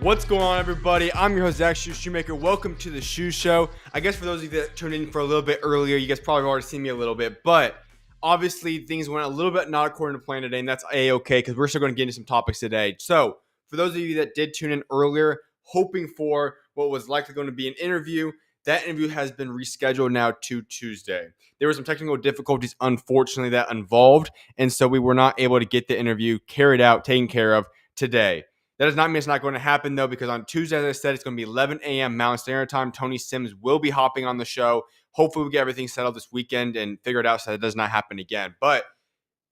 What's going on, everybody? I'm your host, Zach Shoemaker. Welcome to the SchuZ Show. I guess for those of you that tuned in for a little bit earlier, you guys probably have already seen me a little bit, but obviously things went a little bit not according to plan today, and that's A-okay because we're still going to get into some topics today. So for those of you that did tune in earlier, hoping for what was likely going to be an interview, that interview has been rescheduled now to Tuesday. There were some technical difficulties, unfortunately, that involved, and so we were not able to get the interview carried out, taken care of today. That does not mean it's not going to happen, though, because on Tuesday, as I said, it's going to be 11 a.m. Mountain Standard Time. Tony Sims will be hopping on the show. Hopefully, we get everything settled this weekend and figure it out so that it does not happen again. But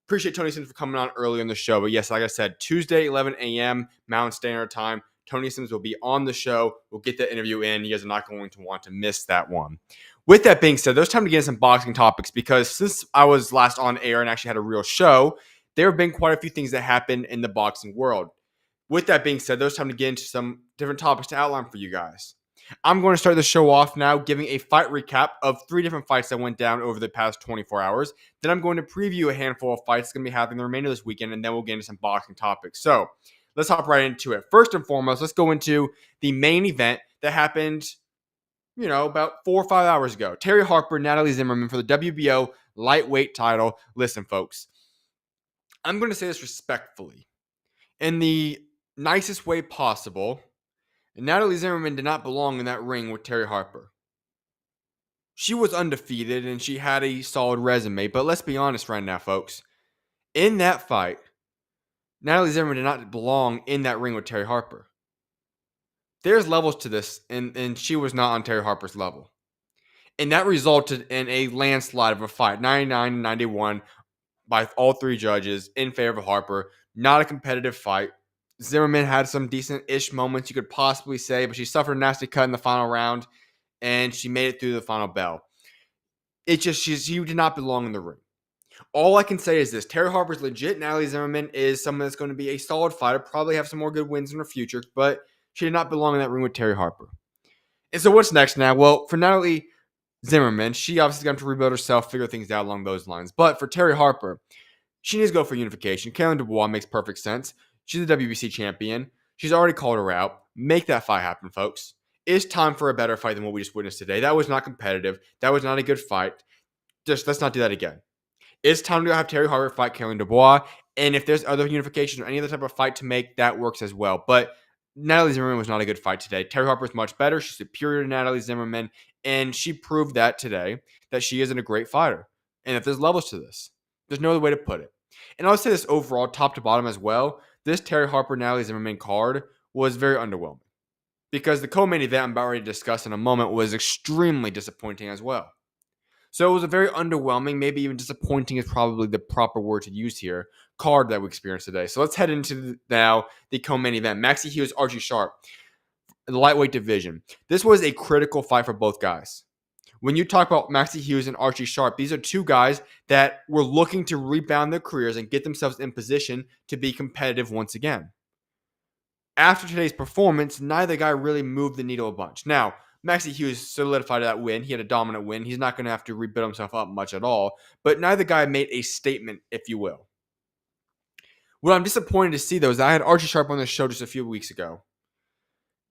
appreciate Tony Sims for coming on earlier in the show. But yes, like I said, Tuesday, 11 a.m. Mountain Standard Time. Tony Sims will be on the show. We'll get that interview in. You guys are not going to want to miss that one. With that being said, there's time to get into some boxing topics because since I was last on air and actually had a real show, there have been quite a few things that happened in the boxing world. With that being said, there's time to get into some different topics to outline for you guys. I'm going to start the show off now giving a fight recap of 3 different fights that went down over the past 24 hours. Then I'm going to preview a handful of fights that's going to be happening the remainder of this weekend, and then we'll get into some boxing topics. So let's hop right into it. First and foremost, let's go into the main event that happened, about 4 or 5 hours ago. Terry Harper, Natalie Zimmermann for the WBO lightweight title. Listen, folks, I'm going to say this respectfully. In the nicest way possible, Natalie Zimmermann did not belong in that ring with Terry Harper. She was undefeated and she had a solid resume, but let's be honest right now, folks. In that fight, Natalie Zimmermann did not belong in that ring with Terry Harper. There's levels to this, and she was not on Terry Harper's level. And that resulted in a landslide of a fight, 99-91 by all 3 judges in favor of Harper. Not a competitive fight. Zimmermann had some decent-ish moments you could possibly say, but she suffered a nasty cut in the final round, and she made it through the final bell. She did not belong in the ring. All I can say is this. Terry Harper's legit. Natalie Zimmermann is someone that's going to be a solid fighter, probably have some more good wins in her future, but she did not belong in that ring with Terry Harper. And so what's next now? Well, for Natalie Zimmermann, she obviously got to rebuild herself, figure things out along those lines. But for Terry Harper, she needs to go for unification. Kaylin Dubois makes perfect sense. She's the WBC champion. She's already called her out. Make that fight happen, folks. It's time for a better fight than what we just witnessed today. That was not competitive. That was not a good fight. Just let's not do that again. It's time to have Terry Harper fight Kaylin Dubois. And if there's other unification or any other type of fight to make, that works as well. But Natalie Zimmermann was not a good fight today. Terry Harper is much better. She's superior to Natalie Zimmermann. And she proved that today, that she isn't a great fighter. And if there's levels to this, there's no other way to put it. And I'll say this overall, top to bottom as well. This Terry Harper, Natalie Zimmermann card was very underwhelming. Because the co-main event I'm about ready to discuss in a moment was extremely disappointing as well. So it was a very underwhelming, maybe even disappointing is probably the proper word to use here, card that we experienced today. So let's head into now the co-main event. Maxie Hughes, Archie Sharp, the lightweight division. This was a critical fight for both guys. When you talk about Maxie Hughes and Archie Sharp, these are 2 guys that were looking to rebound their careers and get themselves in position to be competitive once again. After today's performance, neither guy really moved the needle a bunch. Now, Maxie Hughes solidified that win. He had a dominant win. He's not going to have to rebuild himself up much at all. But neither guy made a statement, if you will. What I'm disappointed to see, though, is I had Archie Sharp on the show just a few weeks ago.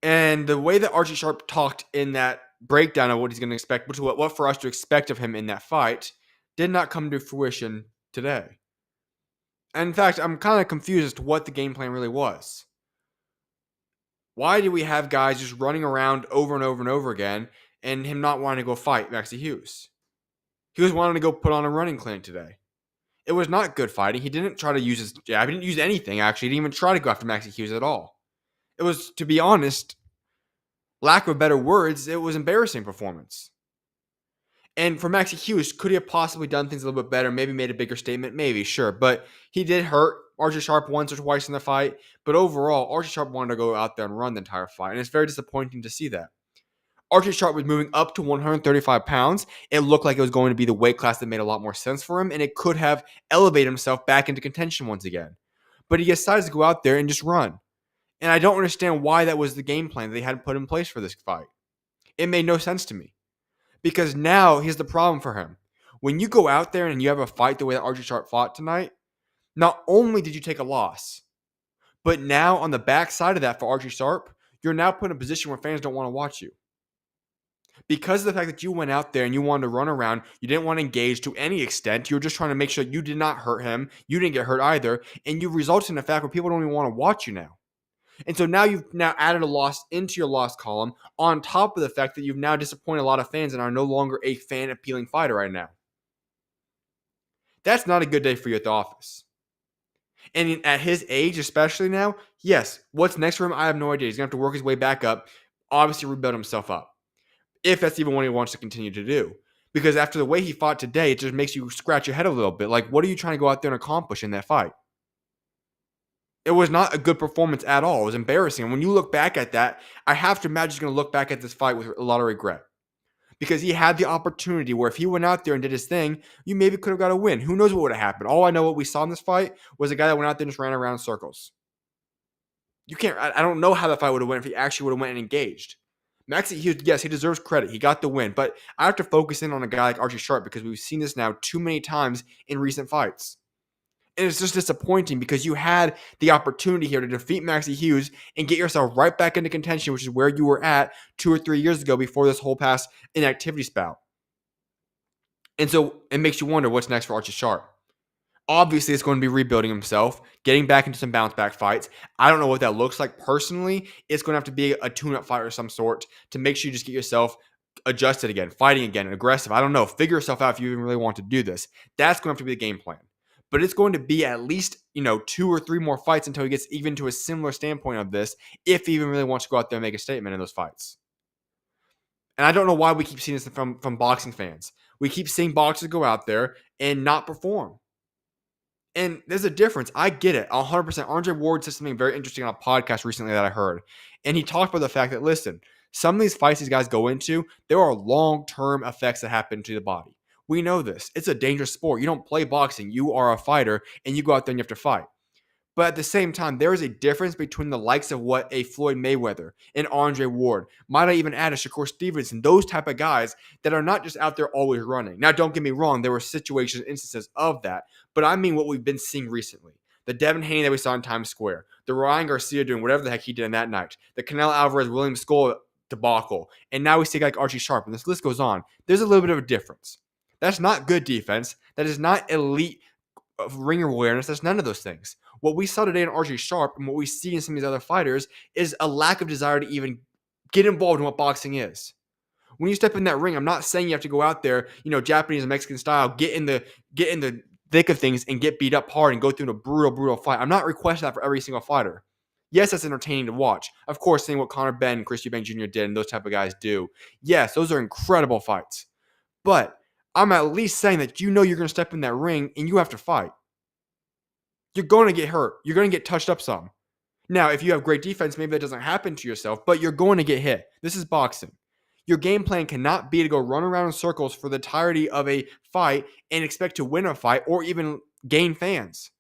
And the way that Archie Sharp talked in that breakdown of what he's going to expect, which is what for us to expect of him in that fight, did not come to fruition today. And in fact, I'm kind of confused as to what the game plan really was. Why do we have guys just running around over and over and over again and him not wanting to go fight Maxie Hughes? He was wanting to go put on a running clinic today. It was not good fighting. He didn't try to use his jab. He didn't use anything, actually. He didn't even try to go after Maxie Hughes at all. It was, to be honest, lack of better words, it was embarrassing performance. And for Maxie Hughes, could he have possibly done things a little bit better? Maybe made a bigger statement? Maybe, sure. But he did hurt Archie Sharp once or twice in the fight. But overall, Archie Sharp wanted to go out there and run the entire fight. And it's very disappointing to see that. Archie Sharp was moving up to 135 pounds. It looked like it was going to be the weight class that made a lot more sense for him. And it could have elevated himself back into contention once again. But he decides to go out there and just run. And I don't understand why that was the game plan that they had put in place for this fight. It made no sense to me. Because now, here's the problem for him. When you go out there and you have a fight the way that Archie Sharp fought tonight, not only did you take a loss, but now on the backside of that for Archie Sharp, you're now put in a position where fans don't want to watch you. Because of the fact that you went out there and you wanted to run around, you didn't want to engage to any extent. You were just trying to make sure you did not hurt him. You didn't get hurt either. And you resulted in the fact where people don't even want to watch you now. And so now you've now added a loss into your loss column on top of the fact that you've now disappointed a lot of fans and are no longer a fan-appealing fighter right now. That's not a good day for you at the office. And at his age, especially now, yes, what's next for him, I have no idea. He's going to have to work his way back up, obviously rebuild himself up, if that's even what he wants to continue to do. Because after the way he fought today, it just makes you scratch your head a little bit. Like, what are you trying to go out there and accomplish in that fight? It was not a good performance at all. It was embarrassing. And when you look back at that, I have to imagine he's going to look back at this fight with a lot of regret. Because he had the opportunity where if he went out there and did his thing, you maybe could have got a win. Who knows what would have happened? All I know what we saw in this fight was a guy that went out there and just ran around in circles. I don't know how that fight would have went if he actually would have went and engaged. Maxie Hughes, yes, he deserves credit. He got the win. But I have to focus in on a guy like Archie Sharp because we've seen this now too many times in recent fights. And it's just disappointing because you had the opportunity here to defeat Maxie Hughes and get yourself right back into contention, which is where you were at 2 or 3 years ago before this whole past inactivity spout. And so it makes you wonder what's next for Archie Sharp. Obviously, it's going to be rebuilding himself, getting back into some bounce-back fights. I don't know what that looks like personally. It's going to have to be a tune-up fight of some sort to make sure you just get yourself adjusted again, fighting again, aggressive. I don't know. Figure yourself out if you even really want to do this. That's going to have to be the game plan. But it's going to be at least, 2 or 3 more fights until he gets even to a similar standpoint of this, if he even really wants to go out there and make a statement in those fights. And I don't know why we keep seeing this from boxing fans. We keep seeing boxers go out there and not perform. And there's a difference. I get it. 100%. Andre Ward said something very interesting on a podcast recently that I heard. And he talked about the fact that, listen, some of these fights these guys go into, there are long-term effects that happen to the body. We know this. It's a dangerous sport. You don't play boxing. You are a fighter, and you go out there and you have to fight. But at the same time, there is a difference between the likes of what a Floyd Mayweather, an Andre Ward, might I even add a Shakur Stevenson, those type of guys that are not just out there always running. Now, don't get me wrong, there were situations, instances of that, but I mean what we've been seeing recently. The Devin Haney that we saw in Times Square, the Ryan Garcia doing whatever the heck he did in that night, the Canelo Alvarez, William Skull debacle, and now we see a guy like Archie Sharp, and this list goes on. There's a little bit of a difference. That's not good defense. That is not elite ring awareness. That's none of those things. What we saw today in Archie Sharp and what we see in some of these other fighters is a lack of desire to even get involved in what boxing is. When you step in that ring, I'm not saying you have to go out there, Japanese and Mexican style, get in the thick of things and get beat up hard and go through a brutal fight. I'm not requesting that for every single fighter. Yes, that's entertaining to watch. Of course, seeing what Conor Benn and Chris Eubank Jr. did and those type of guys do. Yes, those are incredible fights. But I'm at least saying that you're going to step in that ring and you have to fight. You're going to get hurt. You're going to get touched up some. Now, if you have great defense, maybe that doesn't happen to yourself, but you're going to get hit. This is boxing. Your game plan cannot be to go run around in circles for the entirety of a fight and expect to win a fight or even gain fans.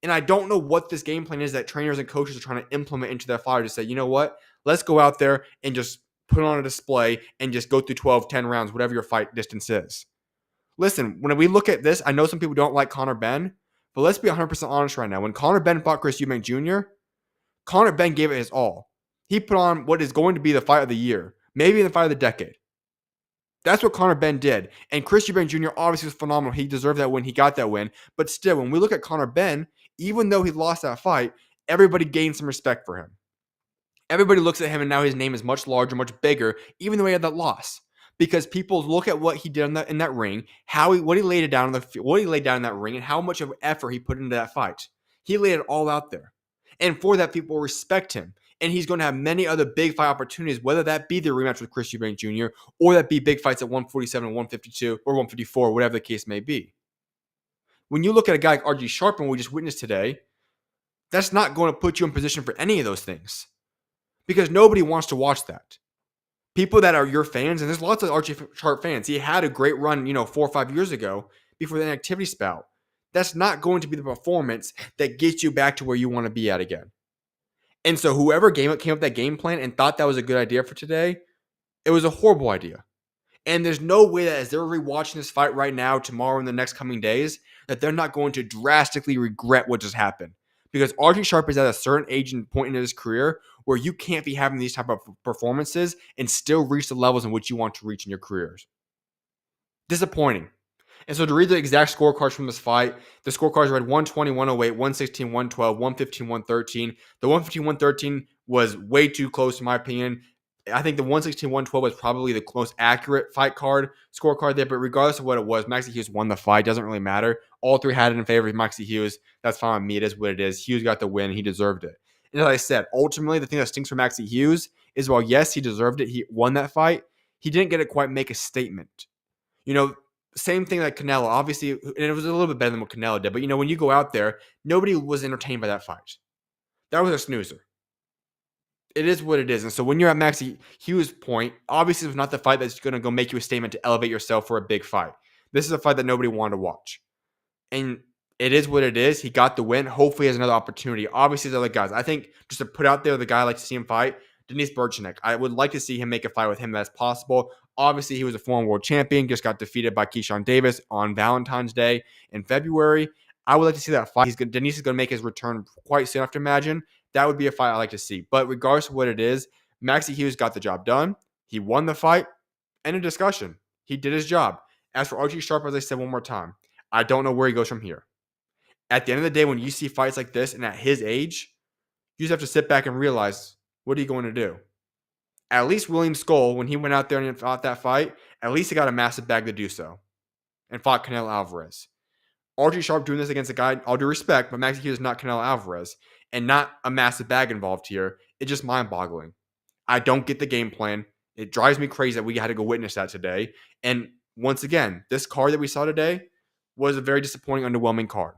And I don't know what this game plan is that trainers and coaches are trying to implement into their fighter to say, you know what? Let's go out there and just put on a display and just go through 12, 10 rounds, whatever your fight distance is. Listen, when we look at this, I know some people don't like Conor Benn, but let's be 100% honest right now. When Conor Benn fought Chris Eubank Jr., Conor Benn gave it his all. He put on what is going to be the fight of the year, maybe the fight of the decade. That's what Conor Benn did. And Chris Eubank Jr. obviously was phenomenal. He deserved that win. He got that win. But still, when we look at Conor Benn, even though he lost that fight, everybody gained some respect for him. Everybody looks at him and now his name is much larger, much bigger, even though he had that loss. Because people look at what he did in that ring, what he laid down in that ring, and how much of effort he put into that fight. He laid it all out there, and for that, people respect him. And he's going to have many other big fight opportunities, whether that be the rematch with Chris Eubank Jr. or that be big fights at 147, 152, or 154, whatever the case may be. When you look at a guy like Archie Sharp and we just witnessed today, that's not going to put you in position for any of those things, because nobody wants to watch that. People that are your fans, and there's lots of Archie Sharp fans. He had a great run, 4 or 5 years ago before the inactivity spout. That's not going to be the performance that gets you back to where you want to be at again. And so whoever came up with that game plan and thought that was a good idea for today, it was a horrible idea. And there's no way that as they're rewatching this fight right now, tomorrow, in the next coming days, that they're not going to drastically regret what just happened. Because Archie Sharp is at a certain age and point in his career where you can't be having these type of performances and still reach the levels in which you want to reach in your careers. Disappointing. And so to read the exact scorecards from this fight, the scorecards read 120, 108, 116, 112, 115, 113. The 115, 113 was way too close in my opinion. I think the 116, 112 was probably the most accurate fight card scorecard there, but regardless of what it was, Maxie Hughes won the fight. Doesn't really matter. All three had it in favor of Maxie Hughes. That's fine with me. It is what it is. Hughes got the win. He deserved it. And as I said, ultimately, the thing that stinks for Maxie Hughes is while, yes, he deserved it. He won that fight. He didn't get to quite make a statement. Same thing like Canelo. Obviously, and it was a little bit better than what Canelo did. But, when you go out there, nobody was entertained by that fight. That was a snoozer. It is what it is. And so when you're at Maxie Hughes' point, obviously it's not the fight that's going to go make you a statement to elevate yourself for a big fight. This is a fight that nobody wanted to watch. And it is what it is. He got the win. Hopefully he has another opportunity. Obviously, there's other guys. I think just to put out there the guy I like to see him fight, Denise Burchinek. I would like to see him make a fight with him that's possible. Obviously, he was a former world champion, just got defeated by Keyshawn Davis on Valentine's Day in February. I would like to see that fight. Denise is going to make his return quite soon, I have to imagine. That would be a fight I like to see. But regardless of what it is, Maxie Hughes got the job done. He won the fight. End of discussion. He did his job. As for Archie Sharp, as I said one more time, I don't know where he goes from here. At the end of the day, when you see fights like this and at his age, you just have to sit back and realize, what are you going to do? At least William Skull, when he went out there and fought that fight, at least he got a massive bag to do so and fought Canelo Alvarez. Archie Sharp doing this against a guy, all due respect, but Maxie Hughes is not Canelo Alvarez and not a massive bag involved here. It's just mind-boggling. I don't get the game plan. It drives me crazy that we had to go witness that today. And once again, this card that we saw today was a very disappointing, underwhelming card.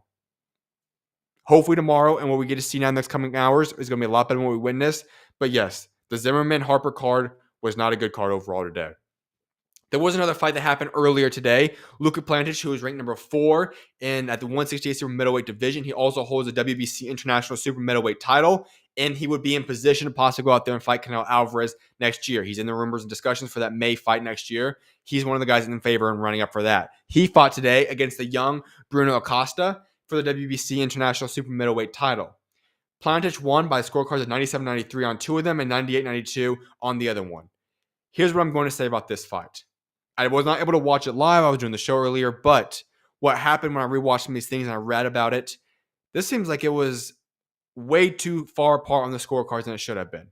Hopefully tomorrow and what we get to see now in the next coming hours is going to be a lot better than what we witnessed. But yes, the Zimmermann Harper card was not a good card overall today. There was another fight that happened earlier today. Luka Plantic, who was ranked number 4 at the 168 super middleweight division. He also holds a WBC International super middleweight title, and he would be in position to possibly go out there and fight Canelo Alvarez next year. He's in the rumors and discussions for that May fight next year. He's one of the guys in favor and running up for that. He fought today against the young Bruno Acosta for the WBC International super middleweight title. Plantic won by scorecards of 97-93 on 2 of them and 98-92 on the other one. Here's what I'm going to say about this fight. I was not able to watch it live. I was doing the show earlier, but what happened when I rewatched some of these things and I read about it, this seems like it was way too far apart on the scorecards than it should have been.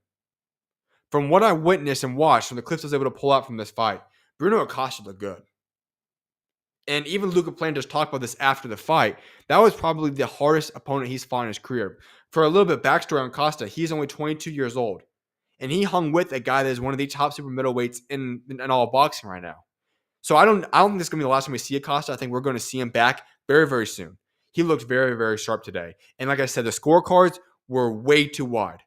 From what I witnessed and watched, from the clips I was able to pull out from this fight, Bruno Acosta looked good. And even Luka Plantic talked about this after the fight. That was probably the hardest opponent he's fought in his career. For a little bit of backstory on Acosta, he's only 22 years old. And he hung with a guy that is one of the top super middleweights in all of boxing right now. So I don't think this is going to be the last time we see Acosta. I think we're going to see him back very, very soon. He looked very, very sharp today. And like I said, the scorecards were way too wide.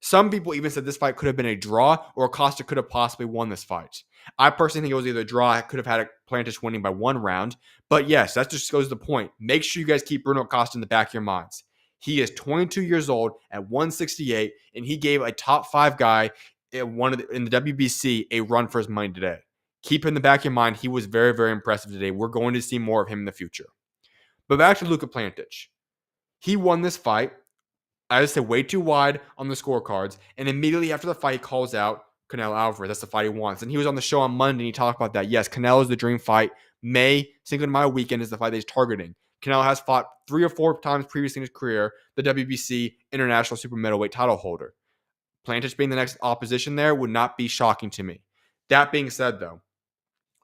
Some people even said this fight could have been a draw or Acosta could have possibly won this fight. I personally think it was either a draw. I could have had a Plantic winning by 1 round. But yes, that just goes to the point. Make sure you guys keep Bruno Acosta in the back of your minds. He is 22 years old at 168, and he gave a top 5 guy in the WBC a run for his money today. Keep in the back of your mind, he was very, very impressive today. We're going to see more of him in the future. But back to Luka Plantic. He won this fight, I just said, way too wide on the scorecards. And immediately after the fight, he calls out Canelo Alvarez. That's the fight he wants. And he was on the show on Monday, and he talked about that. Yes, Canelo is the dream fight. May, Cinco de Mayo weekend, is the fight that he's targeting. Canelo has fought 3 or 4 times previously in his career, the WBC International Super Middleweight title holder. Plantic being the next opposition there would not be shocking to me. That being said, though,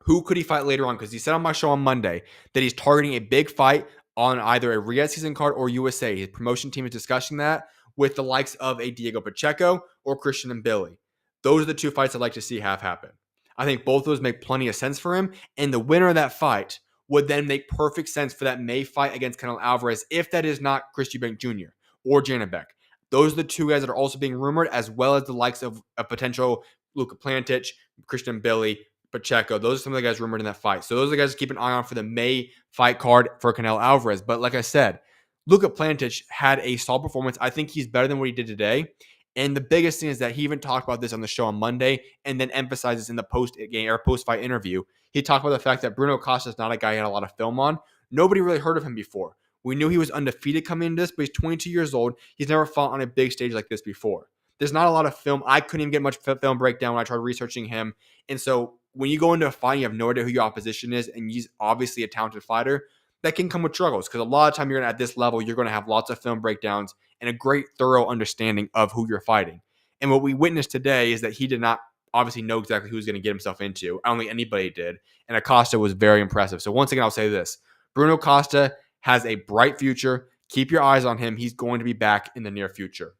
who could he fight later on? Because he said on my show on Monday that he's targeting a big fight on either a Riyadh season card or USA. His promotion team is discussing that with the likes of a Diego Pacheco or Christian and Billy. Those are the 2 fights I'd like to see have happen. I think both of those make plenty of sense for him, and the winner of that fight would then make perfect sense for that May fight against Canelo Alvarez if that is not Chris Eubank Jr. or Janabek. Those are the 2 guys that are also being rumored, as well as the likes of a potential Luka Plantic, Christian Billy, Pacheco. Those are some of the guys rumored in that fight. So those are the guys to keep an eye on for the May fight card for Canelo Alvarez. But like I said, Luka Plantic had a solid performance. I think he's better than what he did today. And the biggest thing is that he even talked about this on the show on Monday and then emphasizes in the post-game or post-fight interview. He talked about the fact that Bruno Acosta is not a guy he had a lot of film on. Nobody really heard of him before. We knew he was undefeated coming into this, but he's 22 years old. He's never fought on a big stage like this before. There's not a lot of film. I couldn't even get much film breakdown when I tried researching him. And so when you go into a fight, you have no idea who your opposition is, and he's obviously a talented fighter. That can come with struggles because a lot of time you're at this level, you're going to have lots of film breakdowns and a great, thorough understanding of who you're fighting. And what we witnessed today is that he did not obviously know exactly who he was going to get himself into. I don't think anybody did. And Acosta was very impressive. So once again, I'll say this. Bruno Costa has a bright future. Keep your eyes on him. He's going to be back in the near future.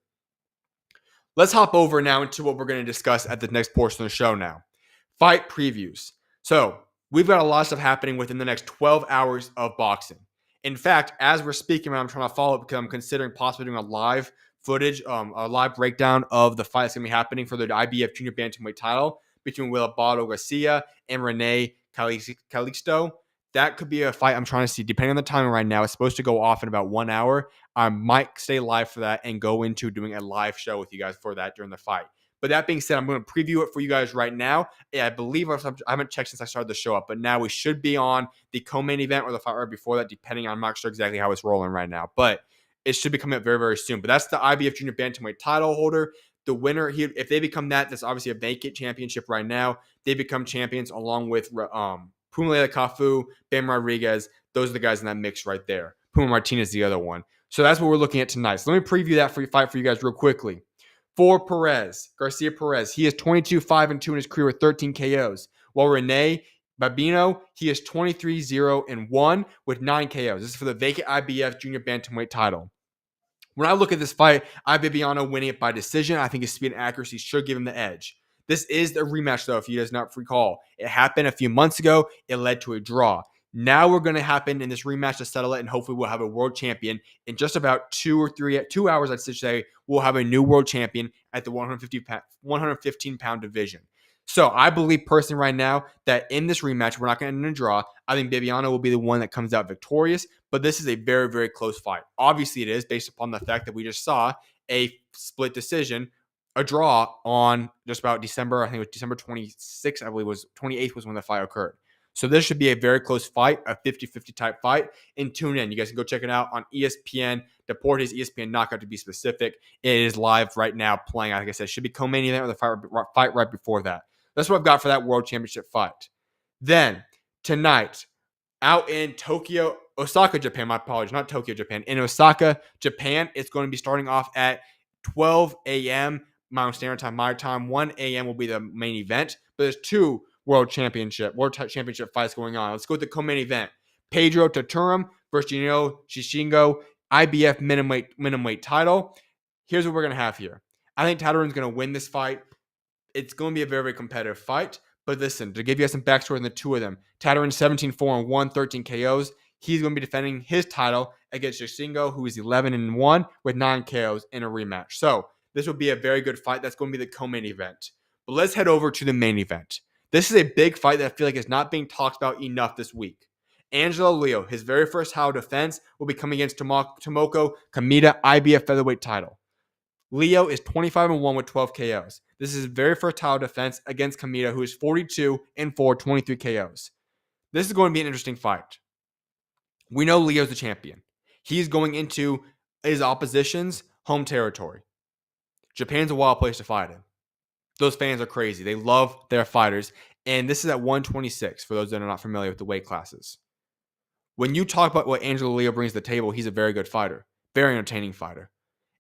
Let's hop over now into what we're going to discuss at the next portion of the show now. Fight previews. So we've got a lot of stuff happening within the next 12 hours of boxing. In fact, as we're speaking, I'm trying to follow up because I'm considering possibly doing a live footage, a live breakdown of the fight that's going to be happening for the IBF Junior Bantamweight title between Wilbado Garcia and Rene Calixto. That could be a fight I'm trying to see. Depending on the timing right now, it's supposed to go off in about 1 hour. I might stay live for that and go into doing a live show with you guys for that during the fight. But that being said, I'm going to preview it for you guys right now. I believe I haven't checked since I started the show up, but now we should be on the co-main event or the fight right before that, depending on, I'm not sure exactly how it's rolling right now. But it should be coming up very, very soon. But that's the IBF Junior Bantamweight title holder. The winner, if they become that's obviously a vacant championship right now. They become champions along with Pumela Cafu, Ben Rodriguez. Those are the guys in that mix right there. Puma Martinez is the other one. So that's what we're looking at tonight. So let me preview that fight for you guys real quickly. For Garcia Perez, he is 22-5-2 in his career with 13 KOs. While Rene Babino, he is 23-0-1 with 9 KOs. This is for the vacant IBF Junior Bantamweight title. When I look at this fight, Bibiano winning it by decision. I think his speed and accuracy should give him the edge. This is the rematch, though, if you guys not recall. It happened a few months ago. It led to a draw. Now we're going to happen in this rematch to settle it, and hopefully we'll have a world champion in just about 2 hours, I'd say. We'll have a new world champion at the 115-pound division. So I believe personally right now that in this rematch, we're not going to end in a draw. I think Bibiano will be the one that comes out victorious, but this is a very, very close fight. Obviously it is based upon the fact that we just saw a split decision, a draw on just about December, I think it was December 26th, I believe it was 28th was when the fight occurred. So this should be a very close fight, a 50-50 type fight. And tune in. You guys can go check it out on ESPN, Deportes, ESPN Knockout to be specific. It is live right now playing. Like I said, it should be co-main event with the fight right before that. That's what I've got for that World Championship fight. Then, tonight, out in Osaka, Japan, my apologies, not Tokyo, Japan. In Osaka, Japan, it's going to be starting off at 12 a.m. Mountain Standard Time, my time. 1 a.m. will be the main event. But there's two World Championship fights going on. Let's go with the co-main event. Pedro Taturum versus Gino Shishingo, IBF minimum weight title. Here's what we're going to have here. I think Taturum's going to win this fight. It's going to be a very, very competitive fight. But listen, to give you guys some backstory on the two of them, Taturum's 17-4-1, 13 KOs. He's going to be defending his title against Shishingo, who is 11-1 with 9 KOs in a rematch. So this will be a very good fight. That's going to be the co-main event. But let's head over to the main event. This is a big fight that I feel like is not being talked about enough this week. Angelo Leo, his very first title defense, will be coming against Tomoko Kamita, IBF featherweight title. Leo is 25-1 with 12 KOs. This is his very first title defense against Kamita, who is 42-4, 23 KOs. This is going to be an interesting fight. We know Leo's the champion. He's going into his opposition's home territory. Japan's a wild place to fight in. Those fans are crazy. They love their fighters. And this is at 126 for those that are not familiar with the weight classes. When you talk about what Angelo Leo brings to the table, he's a very good fighter. Very entertaining fighter.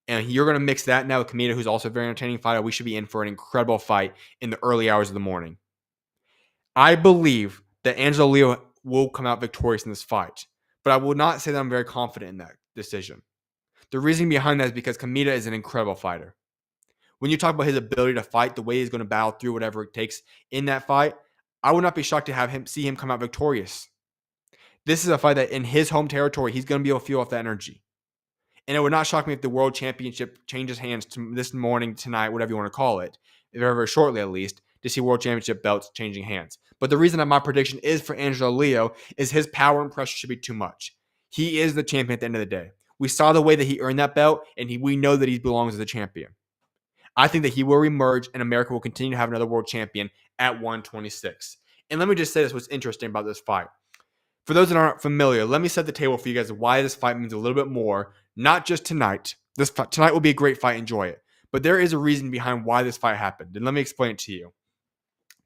And you're going to mix that now with Kamita, who's also a very entertaining fighter. We should be in for an incredible fight in the early hours of the morning. I believe that Angelo Leo will come out victorious in this fight. But I will not say that I'm very confident in that decision. The reason behind that is because Kamita is an incredible fighter. When you talk about his ability to fight, the way he's going to battle through whatever it takes in that fight, I would not be shocked to see him come out victorious. This is a fight that in his home territory, he's going to be able to feel off that energy. And it would not shock me if the World Championship changes hands this morning, tonight, whatever you want to call it, very, very shortly at least, to see World Championship belts changing hands. But the reason that my prediction is for Angelo Leo is his power and pressure should be too much. He is the champion at the end of the day. We saw the way that he earned that belt, and we know that he belongs as a champion. I think that he will reemerge, and America will continue to have another world champion at 126. And let me just say this, what's interesting about this fight. For those that aren't familiar, let me set the table for you guys why this fight means a little bit more, not just tonight. Tonight will be a great fight, enjoy it. But there is a reason behind why this fight happened, and let me explain it to you.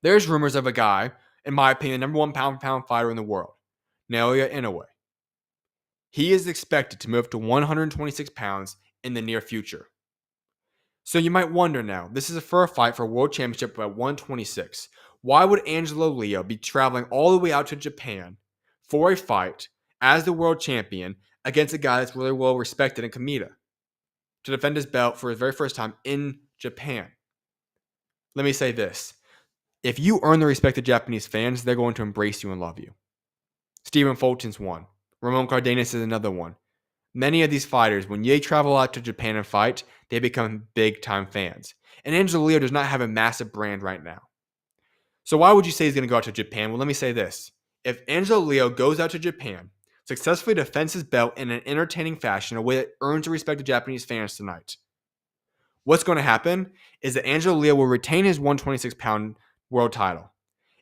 There's rumors of a guy, in my opinion, the number one pound-for-pound fighter in the world, Naoya Inoue. He is expected to move to 126 pounds in the near future. So you might wonder now, this is for a fight for a world championship at 126. Why would Angelo Leo be traveling all the way out to Japan for a fight as the world champion against a guy that's really well respected in Kamita to defend his belt for his very first time in Japan? Let me say this. If you earn the respect of Japanese fans, they're going to embrace you and love you. Stephen Fulton's one. Ramon Cardenas is another one. Many of these fighters, when they travel out to Japan and fight, they become big-time fans. And Angelo Leo does not have a massive brand right now. So why would you say he's going to go out to Japan? Well, let me say this. If Angelo Leo goes out to Japan, successfully defends his belt in an entertaining fashion, a way that earns the respect of Japanese fans tonight, what's going to happen is that Angelo Leo will retain his 126-pound world title.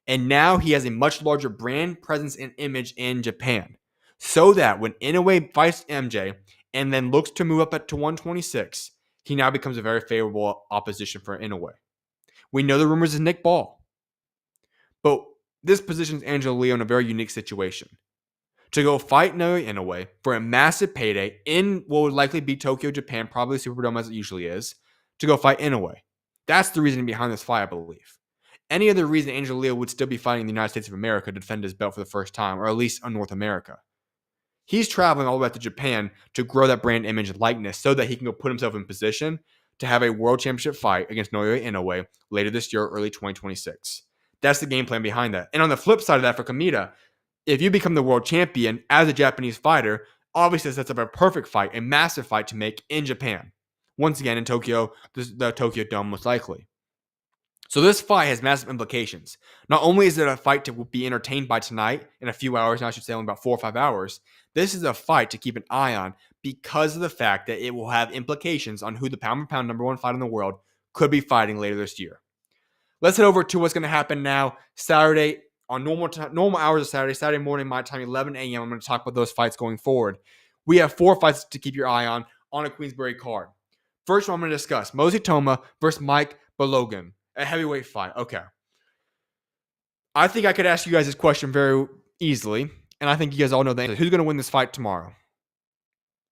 And now he has a much larger brand presence and image in Japan. So that when Inoue fights MJ and then looks to move up to 126, he now becomes a very favorable opposition for Inoue. We know the rumors is Nick Ball. But this positions Angelo Leo in a very unique situation. To go fight Naoya Inoue for a massive payday in what would likely be Tokyo, Japan, probably Superdome as it usually is, to go fight Inoue. That's the reason behind this fight, I believe. Any other reason Angelo Leo would still be fighting in the United States of America to defend his belt for the first time, or at least in North America. He's traveling all the way out to Japan to grow that brand image and likeness so that he can go put himself in position to have a world championship fight against Naoya Inoue later this year, early 2026. That's the game plan behind that. And on the flip side of that for Kamita, if you become the world champion as a Japanese fighter, obviously that's a perfect fight, a massive fight to make in Japan. Once again, in Tokyo, the Tokyo Dome most likely. So this fight has massive implications. Not only is it a fight to be entertained by tonight in a few hours, and I should say only about 4 or 5 hours, this is a fight to keep an eye on because of the fact that it will have implications on who the pound-for-pound number one fighter in the world could be fighting later this year. Let's head over to what's going to happen now. Saturday, on normal hours of Saturday morning, my time, 11 a.m. I'm going to talk about those fights going forward. We have 4 fights to keep your eye on a Queensberry card. First one I'm going to discuss, Mosey Toma versus Mike Balogun. A heavyweight fight. Okay. I think I could ask you guys this question very easily, and I think you guys all know the answer. Who's going to win this fight tomorrow?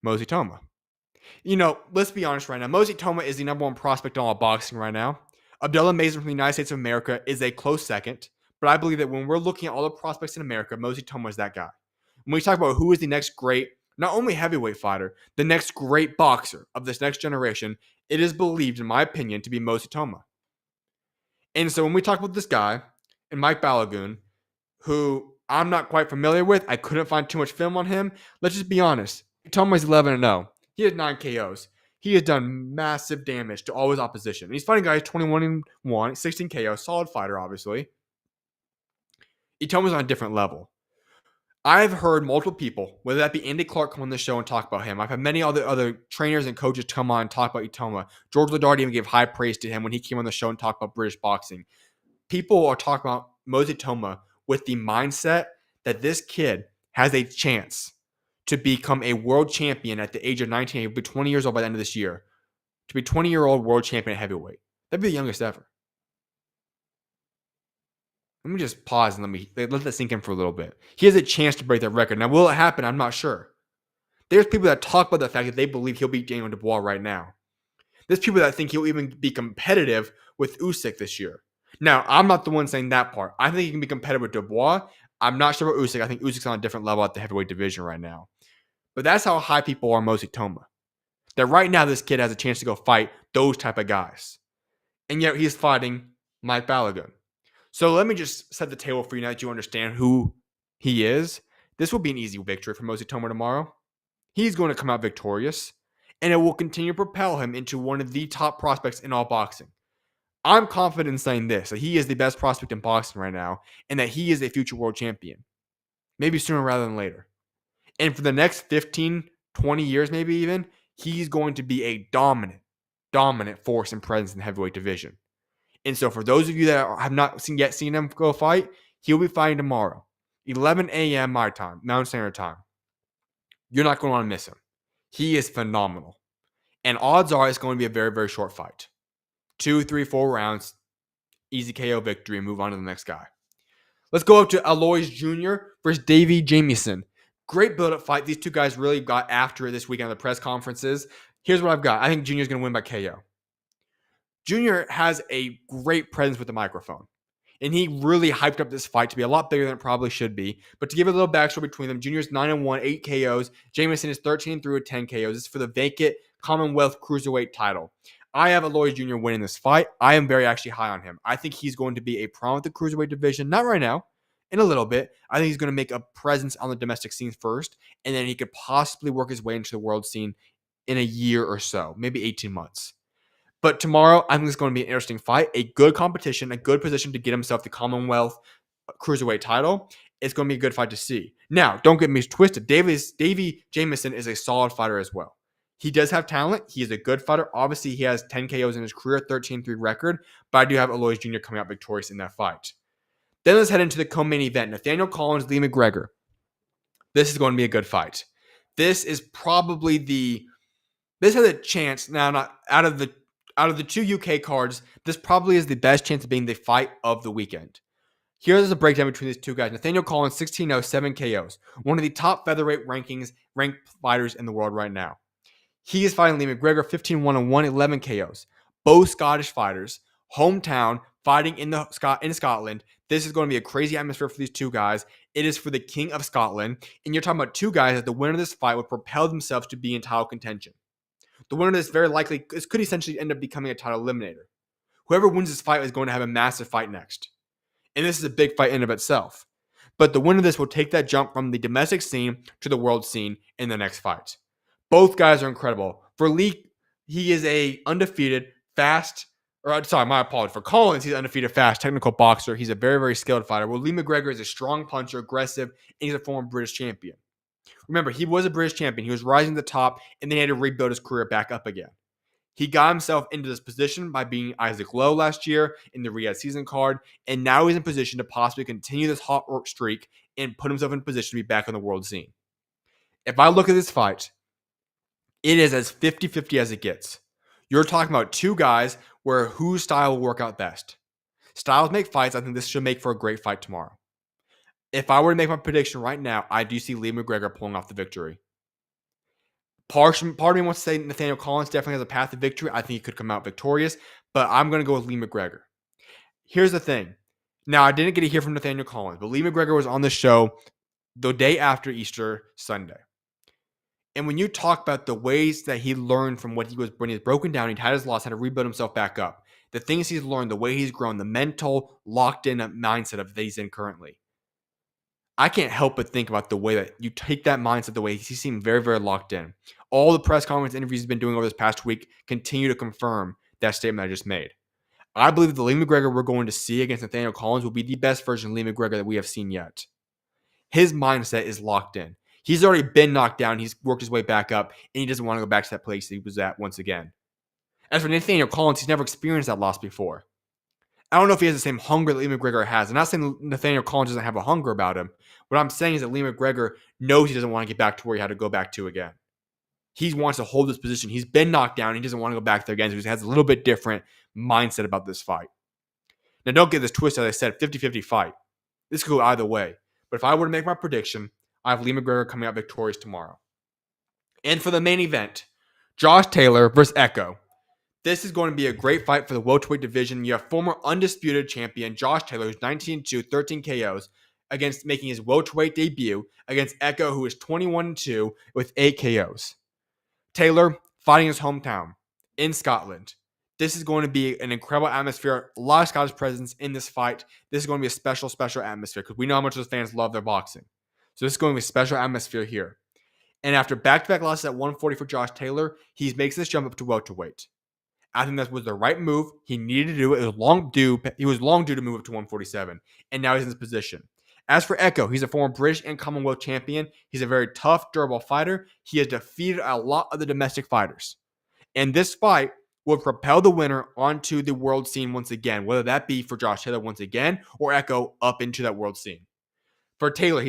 Mosey Toma. You know, let's be honest right now. Mosey Toma is the number one prospect in all boxing right now. Abdullah Mazen from the United States of America is a close second, but I believe that when we're looking at all the prospects in America, Mosey Toma is that guy. When we talk about who is the next great, not only heavyweight fighter, the next great boxer of this next generation, it is believed, in my opinion, to be Mosey Toma. And so when we talk about this guy and Mike Balogun, who I'm not quite familiar with, I couldn't find too much film on him. Let's just be honest. Toma's 11-0. He has 9 KOs. He has done massive damage to all his opposition. And he's fighting guys 21-1, 16 KOs, solid fighter, obviously. Itoma's on a different level. I've heard multiple people, whether that be Andy Clark, come on the show and talk about him. I've had many other trainers and coaches come on and talk about Itoma. George Ladardi even gave high praise to him when he came on the show and talked about British boxing. People are talking about Mosey Toma with the mindset that this kid has a chance to become a world champion at the age of 19. He'll be 20 years old by the end of this year. To be 20-year-old world champion at heavyweight. That'd be the youngest ever. Let me just pause and let that sink in for a little bit. He has a chance to break that record. Now, will it happen? I'm not sure. There's people that talk about the fact that they believe he'll beat Daniel Dubois right now. There's people that think he'll even be competitive with Usyk this year. Now, I'm not the one saying that part. I think he can be competitive with Dubois. I'm not sure about Usyk. I think Usyk's on a different level at the heavyweight division right now. But that's how high people are on Mosey Toma. That right now this kid has a chance to go fight those type of guys. And yet he's fighting Mike Balogun. So let me just set the table for you now that you understand who he is. This will be an easy victory for Mosey Toma tomorrow. He's going to come out victorious, and it will continue to propel him into one of the top prospects in all boxing. I'm confident in saying this, that he is the best prospect in boxing right now, and that he is a future world champion. Maybe sooner rather than later. And for the next 15, 20 years maybe even, he's going to be a dominant force and presence in the heavyweight division. And so for those of you that have not seen him go fight, he'll be fighting tomorrow, 11 a.m. my time, Mountain Standard Time. You're not going to want to miss him. He is phenomenal. And odds are it's going to be a very, very short fight. 2, 3, 4 rounds, easy KO victory, and move on to the next guy. Let's go up to Alois Jr. versus Davey Jamieson. Great build-up fight. These two guys really got after it this weekend at the press conferences. Here's what I've got. I think Jr. is going to win by KO. Jr. has a great presence with the microphone. And he really hyped up this fight to be a lot bigger than it probably should be. But to give a little backstory between them, Jr. is 9-1, 8 KOs. Jamieson is 13-3 10 KOs. This is for the vacant Commonwealth Cruiserweight title. I have Alois Jr. winning this fight. I am very actually high on him. I think he's going to be a prominent in the Cruiserweight division. Not right now. In a little bit. I think he's going to make a presence on the domestic scene first. And then he could possibly work his way into the world scene in a year or so. Maybe 18 months. But tomorrow, I think it's going to be an interesting fight, a good competition, a good position to get himself the Commonwealth Cruiserweight title. It's going to be a good fight to see. Now, don't get me twisted. Davey Jamieson is a solid fighter as well. He does have talent. He is a good fighter. Obviously, he has 10 KOs in his career, 13-3 record. But I do have Alois Jr. coming out victorious in that fight. Then let's head into the co-main event. Nathaniel Collins, Lee McGregor. This is going to be a good fight. This is probably this has a chance, now not out of the two UK cards, this probably is the best chance of being the fight of the weekend. Here's a breakdown between these two guys. Nathaniel Collins, 16-0, 7 KOs. One of the top featherweight ranked fighters in the world right now. He is fighting Lee McGregor, 15-1, 11 KOs. Both Scottish fighters, hometown, fighting in Scotland. This is going to be a crazy atmosphere for these two guys. It is for the King of Scotland. And you're talking about two guys that the winner of this fight would propel themselves to be in title contention. The winner of this very likely this could essentially end up becoming a title eliminator. Whoever wins this fight is going to have a massive fight next. And this is a big fight in and of itself. But the winner of this will take that jump from the domestic scene to the world scene in the next fight. Both guys are incredible. For Lee, he is a undefeated, fast, my apologies. For Collins, he's an undefeated, fast, technical boxer. He's a very, very skilled fighter. Well, Lee McGregor is a strong puncher, aggressive, and he's a former British champion. Remember, he was a British champion. He was rising to the top, and then he had to rebuild his career back up again. He got himself into this position by beating Isaac Lowe last year in the Riyadh season card, and now he's in position to possibly continue this hot work streak and put himself in position to be back on the world scene. If I look at this fight, it is as 50-50 as it gets. You're talking about two guys where whose style will work out best. Styles make fights. I think this should make for a great fight tomorrow. If I were to make my prediction right now, I do see Lee McGregor pulling off the victory. Part of me wants to say Nathaniel Collins definitely has a path to victory. I think he could come out victorious, but I'm going to go with Lee McGregor. Here's the thing. Now, I didn't get to hear from Nathaniel Collins, but Lee McGregor was on the show the day after Easter Sunday. And when you talk about the ways that he learned from when he was broken down, he'd had his loss, had to rebuild himself back up. The things he's learned, the way he's grown, the mental locked-in mindset of that he's in currently. I can't help but think about the way that you take that mindset, the way he seemed very, very locked in. All the press conference interviews he's been doing over this past week continue to confirm that statement I just made. I believe that the Lee McGregor we're going to see against Nathaniel Collins will be the best version of Lee McGregor that we have seen yet. His mindset is locked in. He's already been knocked down. He's worked his way back up, and he doesn't want to go back to that place he was at once again. As for Nathaniel Collins, he's never experienced that loss before. I don't know if he has the same hunger that Lee McGregor has. I'm not saying Nathaniel Collins doesn't have a hunger about him. What I'm saying is that Lee McGregor knows he doesn't want to get back to where he had to go back to again. He wants to hold this position. He's been knocked down. He doesn't want to go back there again. So he has a little bit different mindset about this fight. Now, don't get this twisted. As I said, 50-50 fight. This could go either way. But if I were to make my prediction, I have Lee McGregor coming out victorious tomorrow. And for the main event, Josh Taylor versus Echo. This is going to be a great fight for the welterweight division. You have former undisputed champion Josh Taylor, who's 19-2, 13 KOs, against making his welterweight debut against Echo, who is 21-2 with 8 KOs. Taylor fighting his hometown in Scotland. This is going to be an incredible atmosphere. A lot of Scottish presence in this fight. This is going to be a special, special atmosphere because we know how much those fans love their boxing. So this is going to be a special atmosphere here. And after back-to-back losses at 140 for Josh Taylor, he makes this jump up to welterweight. I think that was the right move. He needed to do it. It was long due. He was long due to move up to 147, and now he's in this position. As for Echo, he's a former British and Commonwealth champion. He's a very tough, durable fighter. He has defeated a lot of the domestic fighters. And this fight will propel the winner onto the world scene once again, whether that be for Josh Taylor once again or Echo up into that world scene. For Taylor,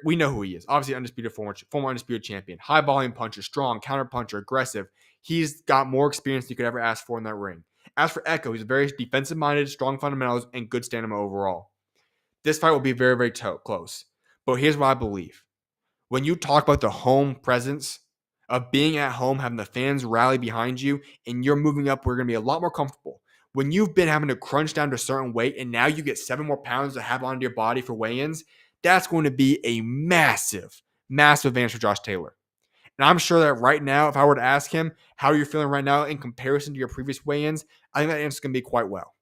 we know who he is. Obviously, former undisputed champion. High volume puncher, strong, counter puncher, aggressive. He's got more experience than you could ever ask for in that ring. As for Echo, he's very defensive-minded, strong fundamentals, and good stamina overall. This fight will be very, very close. But here's what I believe. When you talk about the home presence of being at home, having the fans rally behind you, and you're moving up, we're going to be a lot more comfortable. When you've been having to crunch down to a certain weight and now you get 7 more pounds to have onto your body for weigh-ins, that's going to be a massive, massive advantage for Josh Taylor. And I'm sure that right now, if I were to ask him how you're feeling right now in comparison to your previous weigh-ins, I think that answer is going to be quite well.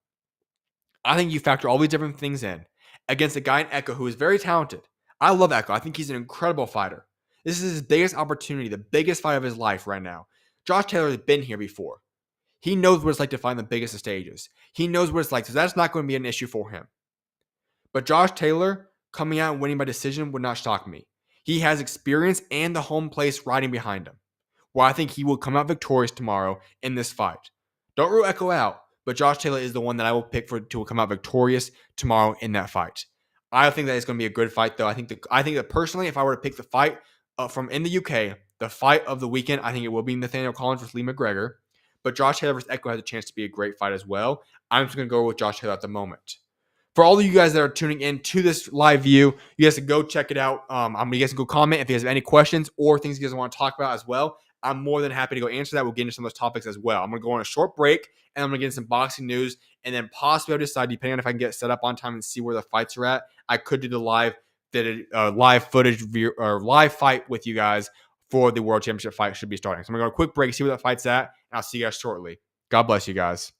I think you factor all these different things in against a guy in Echo who is very talented. I love Echo. I think he's an incredible fighter. This is his biggest opportunity, the biggest fight of his life right now. Josh Taylor has been here before. He knows what it's like to find the biggest of stages. He knows what it's like, so that's not going to be an issue for him. But Josh Taylor coming out and winning by decision would not shock me. He has experience and the home place riding behind him, where I think he will come out victorious tomorrow in this fight. Don't rule Echo out, but Josh Taylor is the one that I will pick to come out victorious tomorrow in that fight. I think that it's going to be a good fight, though. I think that personally, if I were to pick the fight from in the UK, the fight of the weekend, I think it will be Nathaniel Collins versus Lee McGregor. But Josh Taylor versus Echo has a chance to be a great fight as well. I'm just going to go with Josh Taylor at the moment. For all of you guys that are tuning in to this live view, you guys can go check it out. You guys can go comment if you guys have any questions or things you guys want to talk about as well. I'm more than happy to go answer that. We'll get into some of those topics as well. I'm going to go on a short break, and I'm going to get into some boxing news, and then possibly I'll decide, depending on if I can get set up on time and see where the fights are at, I could do the live footage or live fight with you guys for the World Championship fight should be starting. So I'm going to go on a quick break, see where that fight's at, and I'll see you guys shortly. God bless you guys.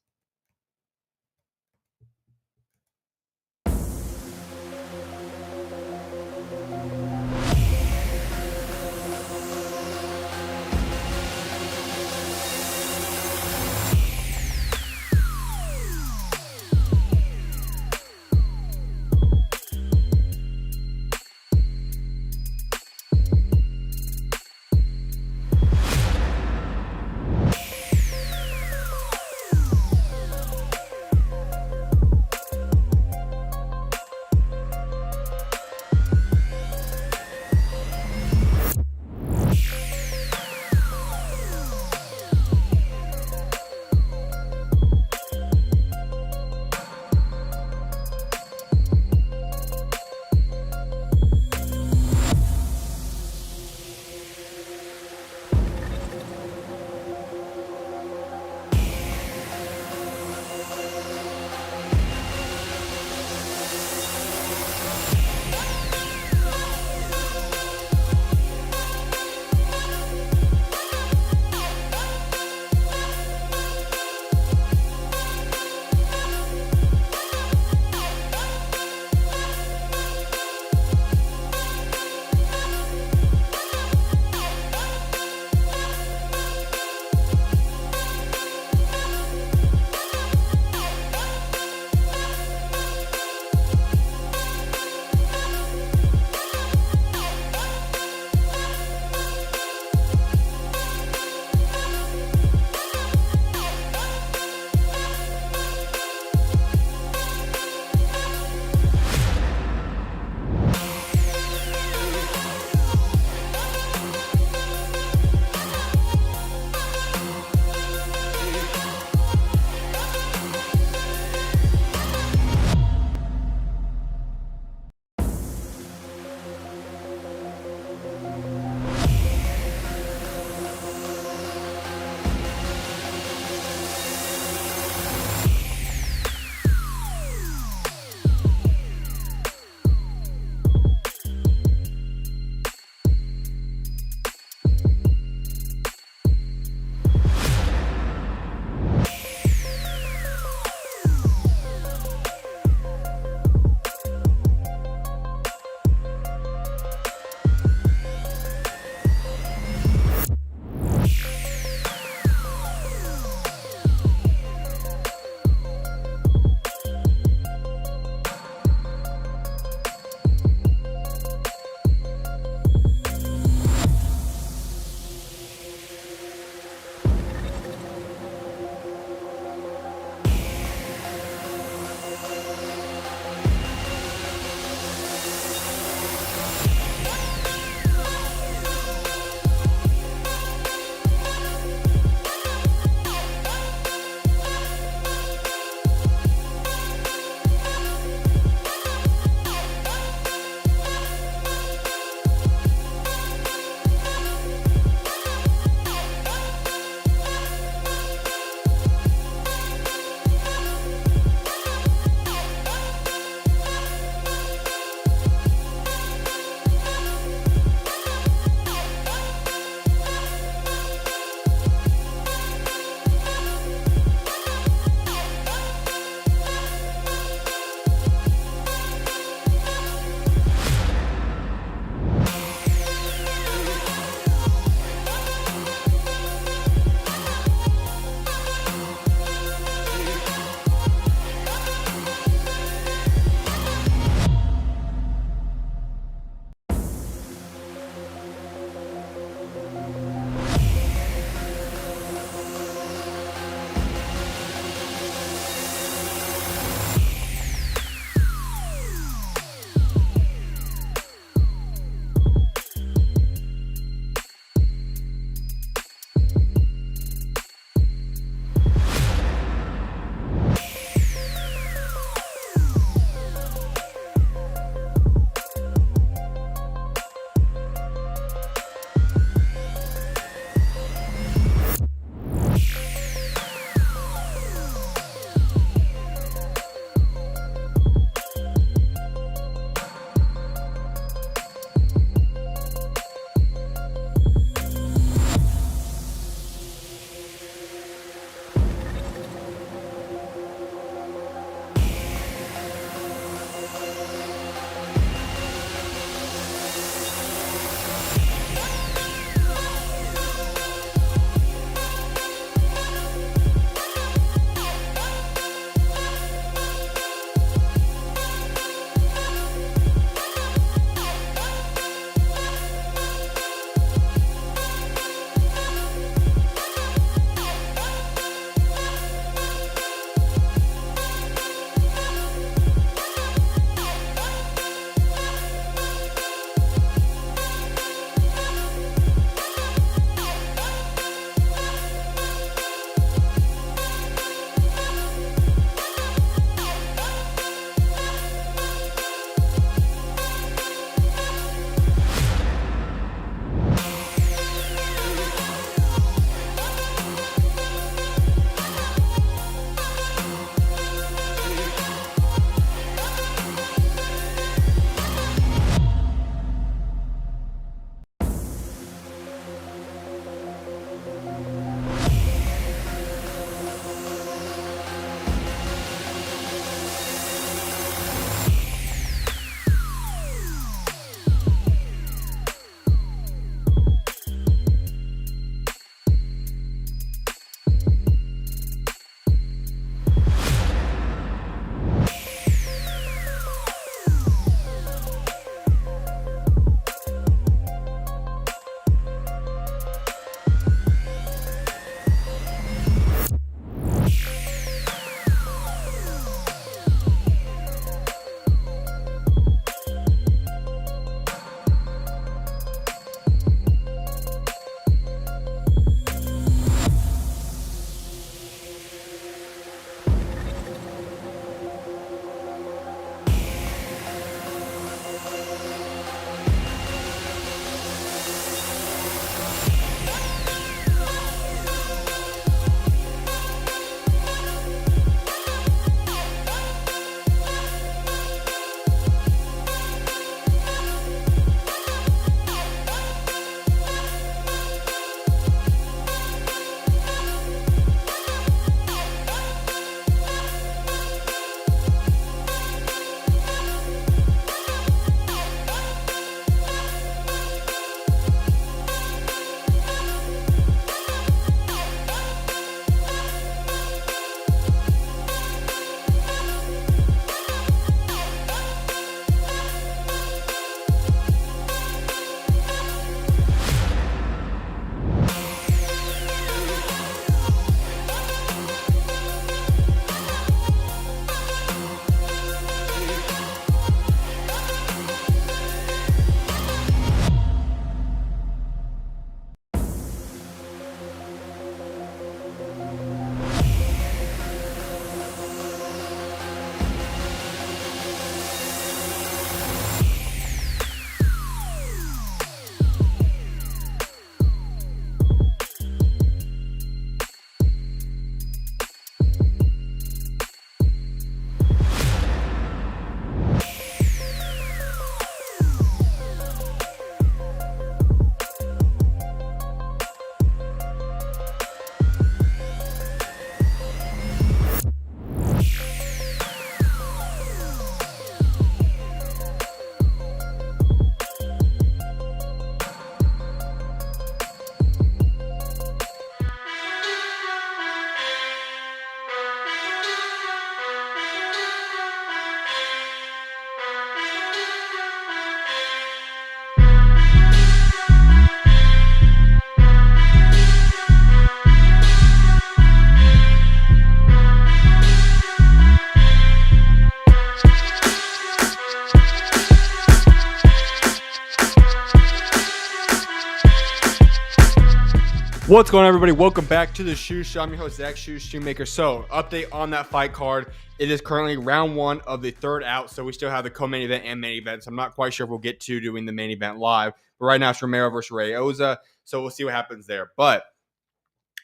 What's going on, everybody? Welcome back to the SchuZ Show. I'm your host, SchuZ Shoemaker. So, update on that fight card. It is currently round one of the third out, so we still have the co-main event and main event. So I'm not quite sure if we'll get to doing the main event live. But right now, it's Romero versus Rayosa, so we'll see what happens there. But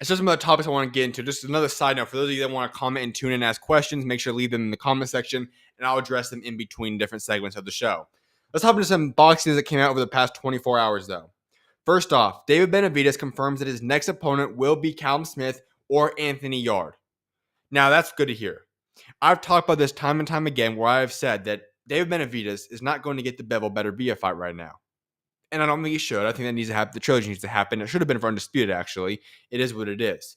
it's just some of the topics I want to get into. Just another side note, for those of you that want to comment and tune in and ask questions, make sure to leave them in the comment section, and I'll address them in between different segments of the show. Let's hop into some boxing that came out over the past 24 hours, though. First off, David Benavidez confirms that his next opponent will be Callum Smith or Anthony Yarde. Now, that's good to hear. I've talked about this time and time again where I've said that David Benavidez is not going to get the Bevel Better Bia fight right now. And I don't think he should. I think that needs to happen. The trilogy needs to happen. It should have been for Undisputed, actually. It is what it is.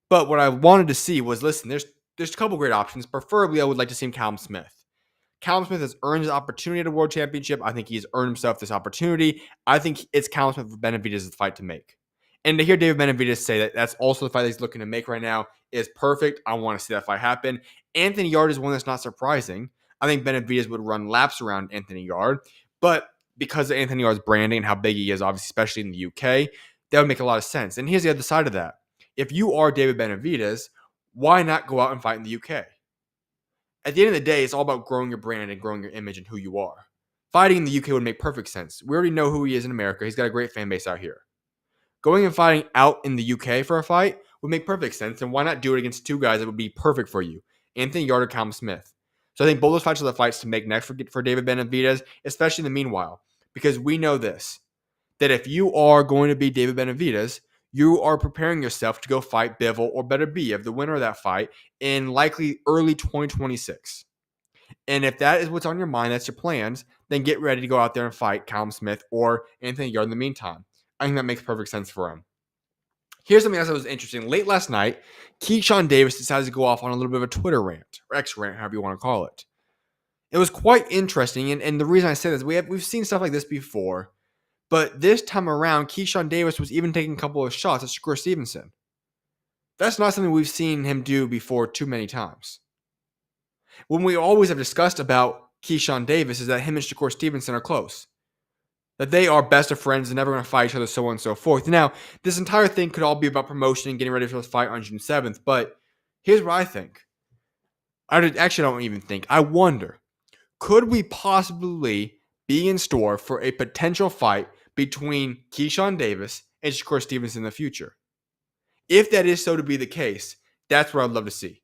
But what I wanted to see was, listen, there's a couple great options. Preferably, I would like to see Callum Smith. Callum Smith has earned his opportunity at a world championship. I think he's earned himself this opportunity. I think it's Callum Smith for Benavidez' fight to make. And to hear David Benavidez say that that's also the fight that he's looking to make right now is perfect. I want to see that fight happen. Anthony Yarde is one that's not surprising. I think Benavidez would run laps around Anthony Yarde. But because of Anthony Yarde's branding and how big he is, obviously, especially in the UK, that would make a lot of sense. And here's the other side of that. If you are David Benavidez, why not go out and fight in the UK? At the end of the day, it's all about growing your brand and growing your image and who you are. Fighting in the UK would make perfect sense. We already know who he is in America. He's got a great fan base out here. Going and fighting out in the UK for a fight would make perfect sense. And why not do it against two guys that would be perfect for you? Anthony Yarde or Callum Smith. So I think both those fights are the fights to make next for David Benavidez, especially in the meanwhile. Because we know this, that if you are going to be David Benavidez, you are preparing yourself to go fight Bivol or Better Biev, the winner of that fight, in likely early 2026. And if that is what's on your mind, that's your plans, then get ready to go out there and fight Callum Smith or Anthony Yarde in the meantime. I think that makes perfect sense for him. Here's something else that was interesting. Late last night, Keyshawn Davis decided to go off on a little bit of a Twitter rant, or X rant, however you want to call it. It was quite interesting, and the reason I say this, we've seen stuff like this before, but this time around, Keyshawn Davis was even taking a couple of shots at Shakur Stevenson. That's not something we've seen him do before too many times. When we always have discussed about Keyshawn Davis is that him and Shakur Stevenson are close. That they are best of friends and never going to fight each other, so on and so forth. Now, this entire thing could all be about promotion and getting ready for this fight on June 7th, but here's what I think. I don't even think. I wonder, could we possibly be in store for a potential fight between Keyshawn Davis and Shakur Stevenson in the future? If that is so to be the case, that's what I'd love to see.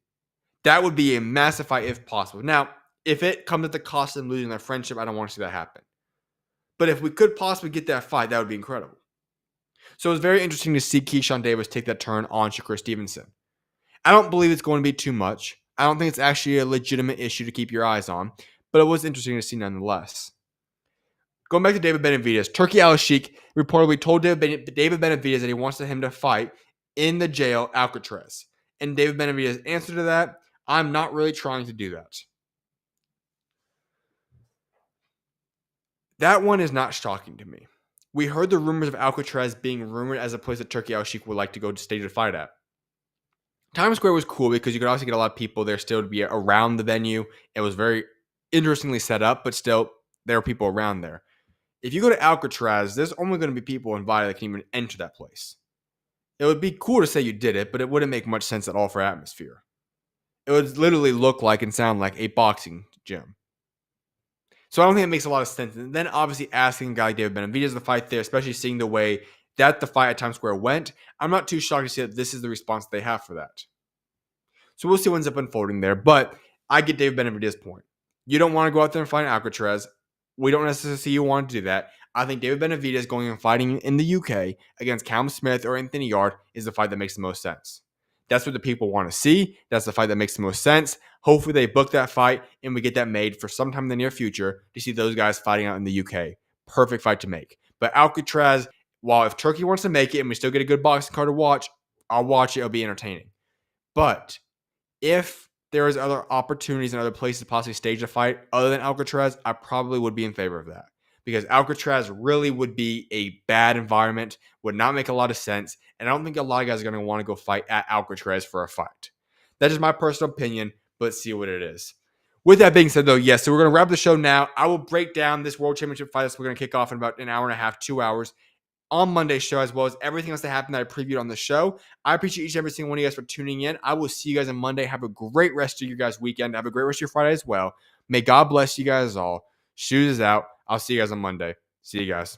That would be a massive fight if possible. Now, if it comes at the cost of them losing their friendship, I don't want to see that happen. But if we could possibly get that fight, that would be incredible. So it was very interesting to see Keyshawn Davis take that turn on Shakur Stevenson. I don't believe it's going to be too much. I don't think it's actually a legitimate issue to keep your eyes on, but it was interesting to see nonetheless. Going back to David Benavidez, Turki Al-Sheikh reportedly told David Benavidez that he wants him to fight in the jail Alcatraz. And David Benavidez' answer to that, I'm not really trying to do that. That one is not shocking to me. We heard the rumors of Alcatraz being rumored as a place that Turki Al-Sheikh would like to go to stage a fight at. Times Square was cool because you could also get a lot of people there still to be around the venue. It was very interestingly set up, but still, there were people around there. If you go to Alcatraz, there's only going to be people invited that can even enter that place. It would be cool to say you did it, but it wouldn't make much sense at all for atmosphere. It would literally look like and sound like a boxing gym. So I don't think it makes a lot of sense. And then obviously asking a guy like David Benavidez to fight there, especially seeing the way that the fight at Times Square went, I'm not too shocked to see that this is the response they have for that. So we'll see what ends up unfolding there. But I get David Benavidez's point. You don't want to go out there and fight Alcatraz. We don't necessarily see you want to do that. I think David Benavidez going and fighting in the UK against Callum Smith or Anthony Yarde is the fight that makes the most sense. That's what the people want to see. That's the fight that makes the most sense. Hopefully they book that fight and we get that made for sometime in the near future to see those guys fighting out in the UK. Perfect fight to make. But Alcatraz, while if Turkey wants to make it and we still get a good boxing card to watch, I'll watch it. It'll be entertaining. But if there is other opportunities and other places to possibly stage a fight other than Alcatraz, I probably would be in favor of that. Because Alcatraz really would be a bad environment, would not make a lot of sense, and I don't think a lot of guys are going to want to go fight at Alcatraz for a fight. That is my personal opinion, but see what it is. With that being said, though, yes, so we're going to wrap the show now. I will break down this World Championship fight that we're going to kick off in about an hour and a half, 2 hours. on Monday's show, as well as everything else that happened that I previewed on the show. I appreciate each and every single one of you guys for tuning in. I will see you guys on Monday. Have a great rest of your guys' weekend. Have a great rest of your Friday as well. May God bless you guys all. SchuZ is out. I'll see you guys on Monday. See you guys.